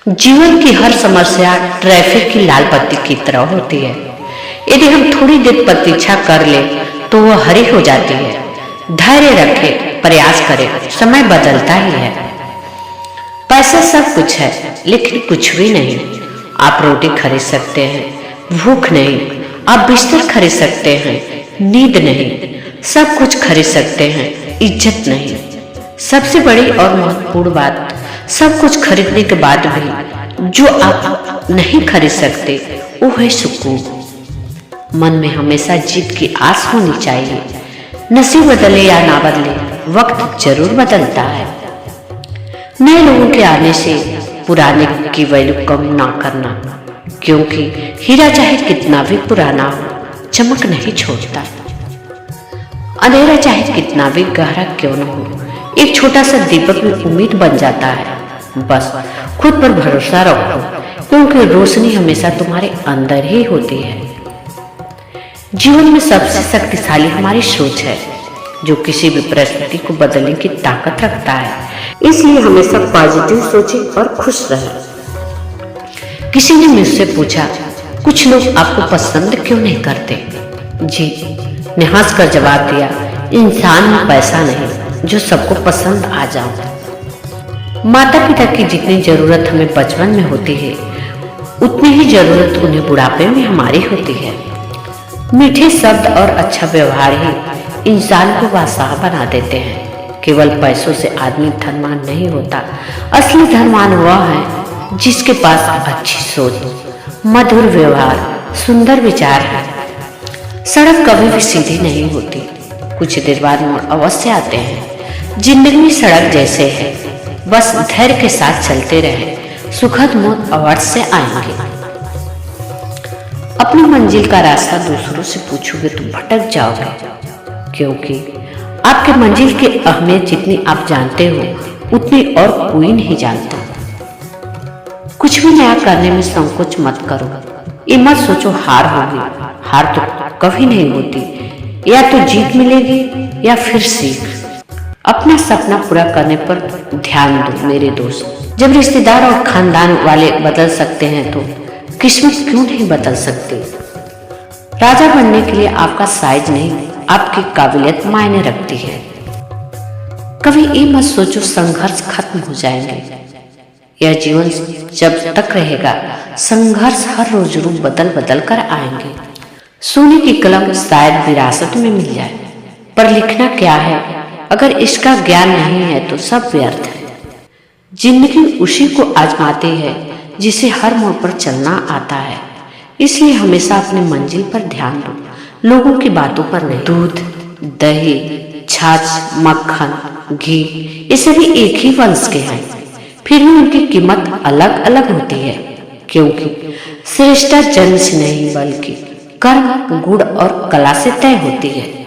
जीवन की हर समस्या ट्रैफिक की लाल बत्ती की तरह होती है। यदि हम थोड़ी देर प्रतीक्षा कर ले तो वह हरी हो जाती है। धैर्य रखें, प्रयास करें, समय बदलता ही है। पैसा सब कुछ है लेकिन कुछ भी नहीं। आप रोटी खरीद सकते हैं, भूख नहीं। आप बिस्तर खरीद सकते हैं, नींद नहीं। सब कुछ खरीद सकते हैं, इज्जत नहीं। सबसे बड़ी और महत्वपूर्ण बात, सब कुछ खरीदने के बाद भी जो आप नहीं खरीद सकते वो है सुकून। मन में हमेशा जीत की आस होनी चाहिए। नसीब बदले या ना बदले, वक्त जरूर बदलता है। नए लोगों के आने से पुराने की वैल्यू कम ना करना, क्योंकि हीरा चाहे कितना भी पुराना हो चमक नहीं छोड़ता। अंधेरा चाहे कितना भी गहरा क्यों न हो, एक छोटा सा दीपक में उम्मीद बन जाता है। बस खुद पर भरोसा रखो, क्योंकि रोशनी हमेशा तुम्हारे अंदर ही होती है। जीवन में सबसे शक्तिशाली हमारी सोच है, जो किसी भी परिस्थिति को बदलने की ताकत रखता है। इसलिए हमेशा पॉजिटिव सोचें और खुश रहें। किसी ने मुझसे पूछा, कुछ लोग आपको पसंद क्यों नहीं करते? जी, ने हंसकर जवाब दिया, इंसान में पैसा नहीं जो सबको पसंद आ जाओ। माता पिता की जितनी जरूरत हमें बचपन में होती है, उतनी ही जरूरत उन्हें बुढ़ापे में हमारी होती है। मीठे शब्द और अच्छा व्यवहार ही इंसान को बादशाह बना देते हैं। केवल पैसों से आदमी धनवान नहीं होता। असली धनवान वह है जिसके पास अच्छी सोच, मधुर व्यवहार, सुंदर विचार है। सड़क कभी भी सीधी नहीं होती, कुछ देर बाद मोड़ अवश्य आते हैं। जिंदगी सड़क जैसे है, बस धैर्य के साथ चलते रहे, सुखद मोड़ अवश्य आएंगे। अपनी मंजिल का रास्ता दूसरों से पूछोगे तो भटक जाओगे, क्योंकि आपके मंजिल की अहमियत जितनी आप जानते हो उतनी और कोई नहीं जानता। कुछ भी नया करने में संकोच मत करो। ये मत सोचो हार होगी, हार तो कभी नहीं होती। या तो जीत मिलेगी या फिर सीख। अपना सपना पूरा करने पर ध्यान दो मेरे दोस्त। जब रिश्तेदार और खानदान वाले बदल सकते हैं तो किस्मत क्यों नहीं बदल सकती? राजा बनने के लिए आपका साइज नहीं, आपकी काबिलियत मायने रखती है। कभी ये मत सोचो संघर्ष खत्म हो जाएंगे। यह जीवन जब तक रहेगा, संघर्ष हर रोज रूप बदल बदल कर आएंगे। सोने की कलम शायद विरासत में मिल जाए, पर लिखना क्या है अगर इसका ज्ञान नहीं है तो सब व्यर्थ है। जिंदगी उसी को आजमाती है जिसे हर मोड़ पर चलना आता है। इसलिए हमेशा अपने मंजिल पर ध्यान दो, लोगों की बातों पर नहीं। दूध, दही, छाछ, मक्खन, घी, ये सभी एक ही वंश के हैं, फिर भी उनकी कीमत अलग अलग होती है, क्योंकि श्रेष्ठता जन्म से नहीं बल्कि कर्म, गुण और कला से तय होती है।